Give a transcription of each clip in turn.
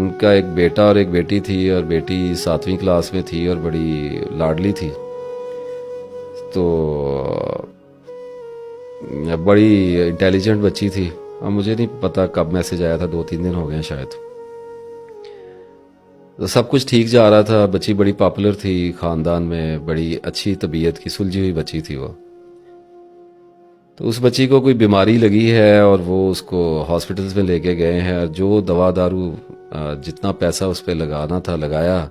ان کا ایک بیٹا اور ایک بیٹی تھی، اور بیٹی 7ویں کلاس میں تھی اور بڑی لاڈلی تھی، تو بڑی انٹیلیجنٹ بچی تھی. اب مجھے نہیں پتا کب میسج آیا تھا، 2-3 دن ہو گئے ہیں شاید. تو سب کچھ ٹھیک جا رہا تھا. بچی بڑی پاپولر تھی خاندان میں، بڑی اچھی طبیعت کی سلجھی ہوئی بچی تھی وہ. تو اس بچی کو کوئی بیماری لگی ہے اور وہ اس کو ہاسپٹلز میں لے کے گئے ہیں، اور جو دوا دارو جتنا پیسہ اس پہ لگانا تھا لگایا،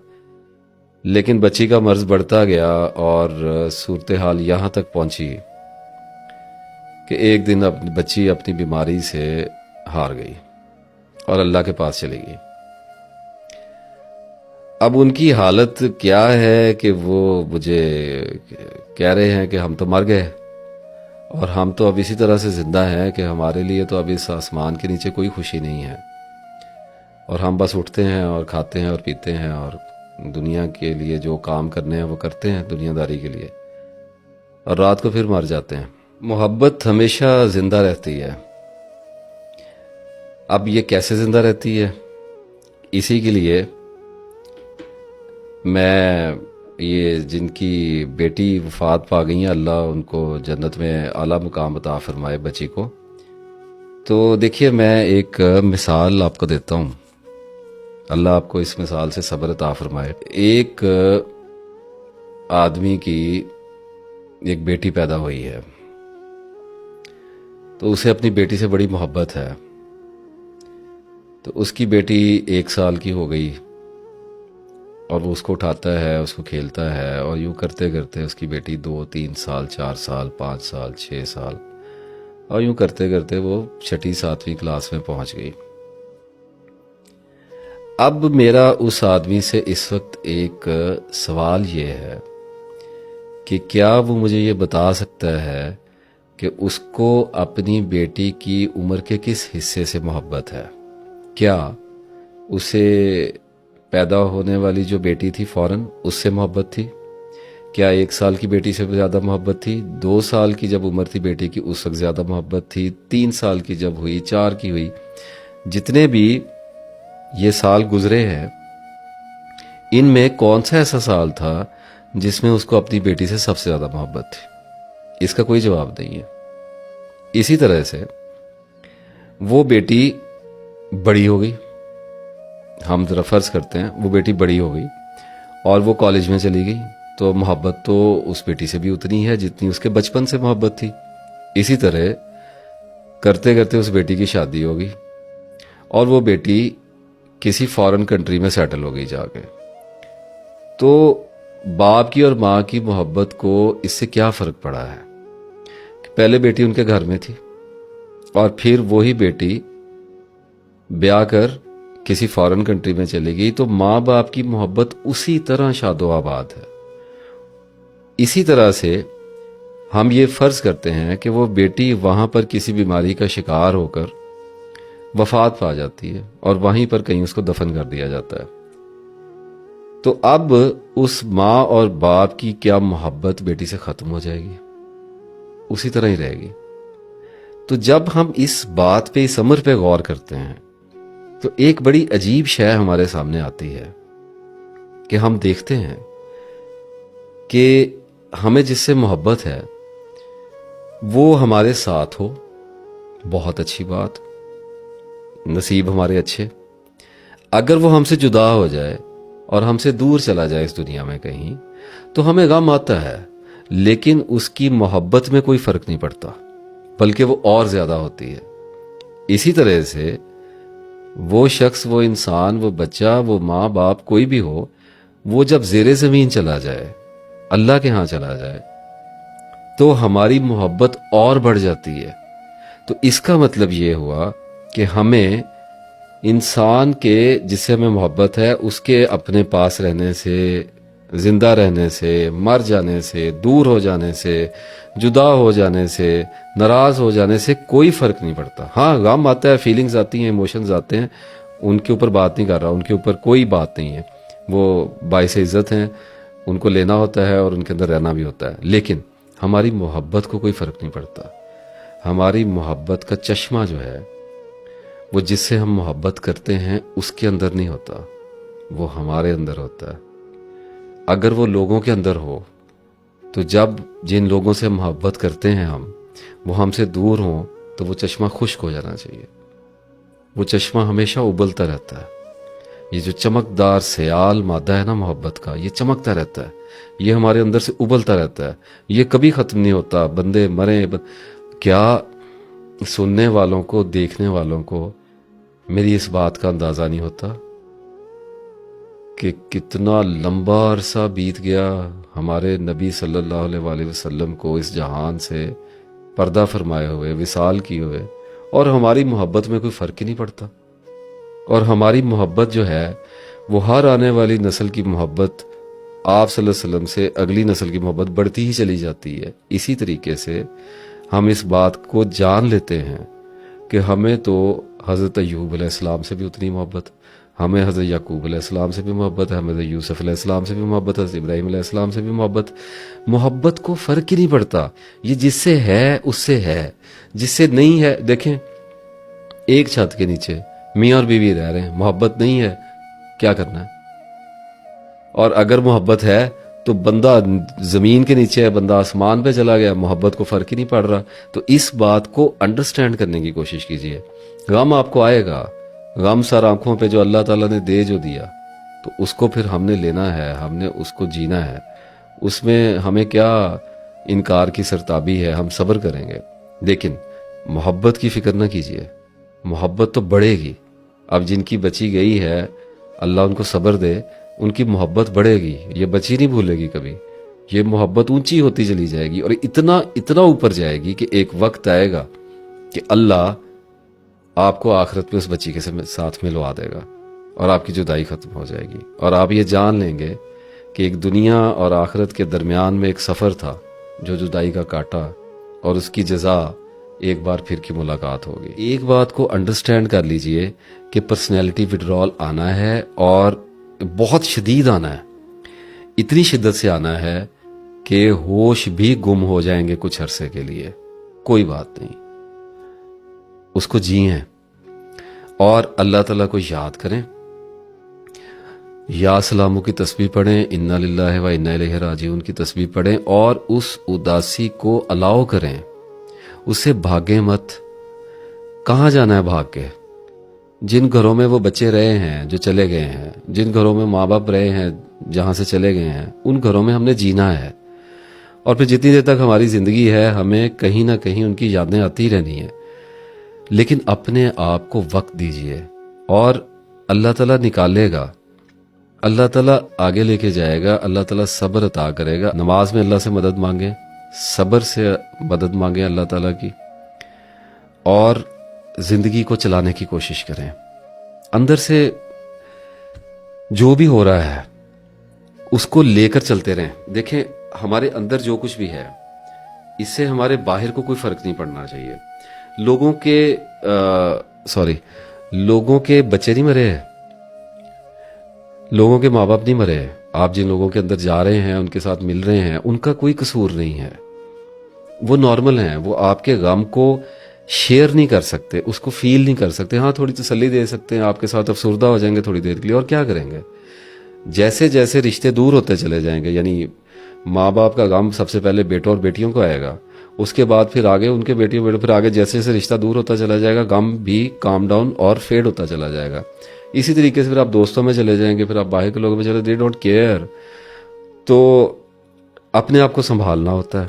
لیکن بچی کا مرض بڑھتا گیا اور صورتحال یہاں تک پہنچی کہ ایک دن بچی اپنی بیماری سے ہار گئی اور اللہ کے پاس چلی گئی. اب ان کی حالت کیا ہے کہ وہ مجھے کہہ رہے ہیں کہ ہم تو مر گئے اور ہم تو اب اسی طرح سے زندہ ہیں کہ ہمارے لیے تو اب اس آسمان کے نیچے کوئی خوشی نہیں ہے، اور ہم بس اٹھتے ہیں اور کھاتے ہیں اور پیتے ہیں اور دنیا کے لیے جو کام کرنے ہیں وہ کرتے ہیں دنیا داری کے لیے، اور رات کو پھر مر جاتے ہیں. محبت ہمیشہ زندہ رہتی ہے. اب یہ کیسے زندہ رہتی ہے؟ اسی کے لیے میں یہ جن کی بیٹی وفات پا گئی ہیں، اللہ ان کو جنت میں اعلیٰ مقام عطا فرمائے بچی کو. تو دیکھیے میں ایک مثال آپ کو دیتا ہوں، اللہ آپ کو اس مثال سے صبر عطا فرمائے. ایک آدمی کی ایک بیٹی پیدا ہوئی ہے، تو اسے اپنی بیٹی سے بڑی محبت ہے. تو اس کی بیٹی 1 سال کی ہو گئی اور وہ اس کو اٹھاتا ہے، اس کو کھیلتا ہے، اور یوں کرتے کرتے اس کی بیٹی 2-3 سال 4 سال 5 سال 6 سال اور یوں کرتے کرتے وہ 6 7ویں کلاس میں پہنچ گئی. اب میرا اس آدمی سے اس وقت ایک سوال یہ ہے کہ کیا وہ مجھے یہ بتا سکتا ہے کہ اس کو اپنی بیٹی کی عمر کے کس حصے سے محبت ہے؟ کیا اسے پیدا ہونے والی جو بیٹی تھی فوراً اس سے محبت تھی؟ کیا 1 سال کی بیٹی سے زیادہ محبت تھی؟ 2 سال کی جب عمر تھی بیٹی کی اس وقت زیادہ محبت تھی؟ 3 سال کی جب ہوئی، 4 کی ہوئی، جتنے بھی یہ سال گزرے ہیں، ان میں کون سا ایسا سال تھا جس میں اس کو اپنی بیٹی سے سب سے زیادہ محبت تھی؟ اس کا کوئی جواب نہیں ہے. اسی طرح سے وہ بیٹی بڑی ہو گئی، ہم ذرا فرض کرتے ہیں وہ بیٹی بڑی ہو گئی اور وہ کالج میں چلی گئی، تو محبت تو اس بیٹی سے بھی اتنی ہے جتنی اس کے بچپن سے محبت تھی. اسی طرح کرتے کرتے اس بیٹی کی شادی ہو گئی اور وہ بیٹی کسی فارن کنٹری میں سیٹل ہو گئی جا کے. تو باپ کی اور ماں کی محبت کو اس سے کیا فرق پڑا ہے کہ پہلے بیٹی ان کے گھر میں تھی اور پھر وہی بیٹی بیاہ کر کسی فارن کنٹری میں چلی گئی، تو ماں باپ کی محبت اسی طرح شاد و آباد ہے. اسی طرح سے ہم یہ فرض کرتے ہیں کہ وہ بیٹی وہاں پر کسی بیماری کا شکار ہو کر وفات پا جاتی ہے اور وہیں پر کہیں اس کو دفن کر دیا جاتا ہے. تو اب اس ماں اور باپ کی کیا محبت بیٹی سے ختم ہو جائے گی؟ اسی طرح ہی رہے گی. تو جب ہم اس بات پہ، اس امر پہ غور کرتے ہیں تو ایک بڑی عجیب شے ہمارے سامنے آتی ہے کہ ہم دیکھتے ہیں کہ ہمیں جس سے محبت ہے وہ ہمارے ساتھ ہو، بہت اچھی بات، نصیب ہمارے اچھے. اگر وہ ہم سے جدا ہو جائے اور ہم سے دور چلا جائے اس دنیا میں کہیں، تو ہمیں غم آتا ہے، لیکن اس کی محبت میں کوئی فرق نہیں پڑتا، بلکہ وہ اور زیادہ ہوتی ہے. اسی طرح سے وہ شخص، وہ انسان، وہ بچہ، وہ ماں باپ، کوئی بھی ہو، وہ جب زیر زمین چلا جائے، اللہ کے ہاں چلا جائے، تو ہماری محبت اور بڑھ جاتی ہے. تو اس کا مطلب یہ ہوا کہ ہمیں انسان کے جس سے ہمیں محبت ہے اس کے اپنے پاس رہنے سے، زندہ رہنے سے، مر جانے سے، دور ہو جانے سے، جدا ہو جانے سے، ناراض ہو جانے سے کوئی فرق نہیں پڑتا. ہاں غم آتا ہے، فیلنگز آتی ہیں، ایموشنز آتے ہیں، ان کے اوپر بات نہیں کر رہا، ان کے اوپر کوئی بات نہیں ہے، وہ باعث عزت ہیں، ان کو لینا ہوتا ہے اور ان کے اندر رہنا بھی ہوتا ہے. لیکن ہماری محبت کو کوئی فرق نہیں پڑتا. ہماری محبت کا چشمہ جو ہے وہ جس سے ہم محبت کرتے ہیں اس کے اندر نہیں ہوتا، وہ ہمارے اندر ہوتا ہے۔ اگر وہ لوگوں کے اندر ہو تو جب جن لوگوں سے محبت کرتے ہیں وہ ہم سے دور ہوں تو وہ چشمہ خشک ہو جانا چاہیے، وہ چشمہ ہمیشہ ابلتا رہتا ہے۔ یہ جو چمکدار سیال مادہ ہے نا محبت کا، یہ چمکتا رہتا ہے، یہ ہمارے اندر سے ابلتا رہتا ہے، یہ کبھی ختم نہیں ہوتا۔ بندے مریں کیا سننے والوں کو، دیکھنے والوں کو میری اس بات کا اندازہ نہیں ہوتا کہ کتنا لمبا عرصہ بیت گیا ہمارے نبی صلی اللہ علیہ وآلہ وسلم کو اس جہان سے پردہ فرمائے ہوئے، وصال کیے ہوئے، اور ہماری محبت میں کوئی فرق ہی نہیں پڑتا۔ اور ہماری محبت جو ہے وہ ہر آنے والی نسل کی محبت آپ صلی اللہ علیہ وسلم سے اگلی نسل کی محبت بڑھتی ہی چلی جاتی ہے۔ اسی طریقے سے ہم اس بات کو جان لیتے ہیں کہ ہمیں تو حضرت ایوب علیہ السلام سے بھی اتنی محبت، ہمیں حضرت یعقوب علیہ السلام سے بھی محبت ہے، ہمیں حضرت یوسف علیہ السلام سے بھی محبت ہے، حضرت ابراہیم علیہ السلام سے بھی محبت کو فرق ہی نہیں پڑتا۔ یہ جس سے ہے اس سے ہے، جس سے نہیں ہے، دیکھیں ایک چھت کے نیچے میاں اور بیوی رہ رہے ہیں، محبت نہیں ہے، کیا کرنا ہے؟ اور اگر محبت ہے تو بندہ زمین کے نیچے ہے، بندہ آسمان پہ چلا گیا، محبت کو فرق ہی نہیں پڑ رہا۔ تو اس بات کو انڈرسٹینڈ کرنے کی کوشش کیجئے۔ غم آپ کو آئے گا، غم سر آنکھوں پہ جو اللہ تعالیٰ نے دے جو دیا، تو اس کو پھر ہم نے لینا ہے، ہم نے اس کو جینا ہے۔ اس میں ہمیں کیا انکار کی سرتابی ہے، ہم صبر کریں گے۔ لیکن محبت کی فکر نہ کیجئے، محبت تو بڑھے گی۔ اب جن کی بچی گئی ہے اللہ ان کو صبر دے، ان کی محبت بڑھے گی، یہ بچی نہیں بھولے گی کبھی، یہ محبت اونچی ہوتی چلی جائے گی اور اتنا اوپر جائے گی کہ ایک وقت آئے گا کہ اللہ آپ کو آخرت میں اس بچی کے ساتھ ملوا دے گا اور آپ کی جدائی ختم ہو جائے گی، اور آپ یہ جان لیں گے کہ ایک دنیا اور آخرت کے درمیان میں ایک سفر تھا جو جدائی کا کاٹا، اور اس کی جزا ایک بار پھر کی ملاقات ہوگی۔ ایک بات کو انڈرسٹینڈ کر لیجئے کہ پرسنالٹی وڈرال آنا ہے، اور بہت شدید آنا ہے، اتنی شدت سے آنا ہے کہ ہوش بھی گم ہو جائیں گے کچھ عرصے کے لیے، کوئی بات نہیں، اس کو جیئیں اور اللہ تعالیٰ کو یاد کریں، یا سلاموں کی تسبیح پڑھیں، انا للہ و انا الیہ راجعون کی تسبیح پڑھیں، اور اس اداسی کو الاؤ کریں، اسے بھاگیں مت۔ کہاں جانا ہے بھاگ کے؟ جن گھروں میں وہ بچے رہے ہیں جو چلے گئے ہیں، جن گھروں میں ماں باپ رہے ہیں جہاں سے چلے گئے ہیں، ان گھروں میں ہم نے جینا ہے، اور پھر جتنی دیر تک ہماری زندگی ہے ہمیں کہیں نہ کہیں ان کی یادیں آتی رہنی ہیں۔ لیکن اپنے آپ کو وقت دیجئے، اور اللہ تعالیٰ نکالے گا، اللہ تعالیٰ آگے لے کے جائے گا، اللہ تعالیٰ صبر عطا کرے گا۔ نماز میں اللہ سے مدد مانگیں، صبر سے مدد مانگیں اللہ تعالیٰ کی، اور زندگی کو چلانے کی کوشش کریں۔ اندر سے جو بھی ہو رہا ہے اس کو لے کر چلتے رہیں۔ دیکھیں ہمارے اندر جو کچھ بھی ہے اس سے ہمارے باہر کو کوئی فرق نہیں پڑنا چاہیے۔ لوگوں کے بچے نہیں مرے ہیں، لوگوں کے ماں باپ نہیں مرے ہیں، آپ جن لوگوں کے اندر جا رہے ہیں ان کے ساتھ مل رہے ہیں، ان کا کوئی قصور نہیں ہے، وہ نارمل ہیں، وہ آپ کے غم کو شیئر نہیں کر سکتے، اس کو فیل نہیں کر سکتے۔ ہاں تھوڑی تسلی دے سکتے ہیں، آپ کے ساتھ افسردہ ہو جائیں گے تھوڑی دیر کے لیے، اور کیا کریں گے؟ جیسے جیسے رشتے دور ہوتے چلے جائیں گے، یعنی ماں باپ کا غم سب سے پہلے بیٹوں اور بیٹیوں کو آئے گا، اس کے بعد پھر آگے ان کے بیٹیوں بیٹوں، پھر آگے جیسے جیسے رشتہ دور ہوتا چلا جائے گا غم بھی کام ڈاؤن اور فیڈ ہوتا چلا جائے گا۔ اسی طریقے سے پھر آپ دوستوں میں چلے جائیں گے، پھر آپ باہر کے لوگوں میں چلے، دے ڈونٹ کیئر۔ تو اپنے آپ کو سنبھالنا ہوتا ہے،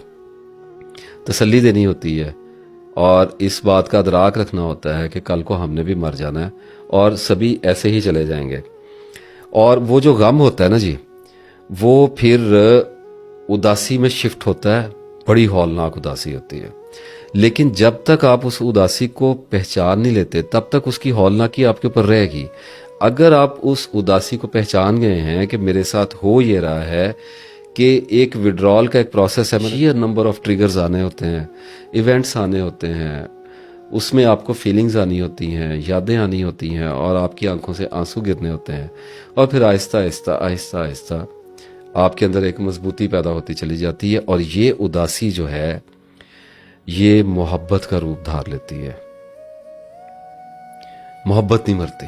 تسلی دینی ہوتی ہے، اور اس بات کا ادراک رکھنا ہوتا ہے کہ کل کو ہم نے بھی مر جانا ہے، اور سبھی ایسے ہی چلے جائیں گے۔ اور وہ جو غم ہوتا ہے نا جی، وہ پھر اداسی میں شفٹ ہوتا ہے، بڑی ہولناک اداسی ہوتی ہے۔ لیکن جب تک آپ اس اداسی کو پہچان نہیں لیتے تب تک اس کی ہولناکی آپ کے اوپر رہے گی۔ اگر آپ اس اداسی کو پہچان گئے ہیں کہ میرے ساتھ ہو یہ رہا ہے کہ ایک وڈرال کا ایک پروسیس ہے، یہ نمبر آف ٹریگرز آنے ہوتے ہیں، ایونٹس آنے ہوتے ہیں، اس میں آپ کو فیلنگز آنی ہوتی ہیں، یادیں آنی ہوتی ہیں، اور آپ کی آنکھوں سے آنسو گرنے ہوتے ہیں، اور پھر آہستہ آہستہ آہستہ آہستہ آپ کے اندر ایک مضبوطی پیدا ہوتی چلی جاتی ہے، اور یہ اداسی جو ہے یہ محبت کا روپ دھار لیتی ہے۔ محبت نہیں مرتی.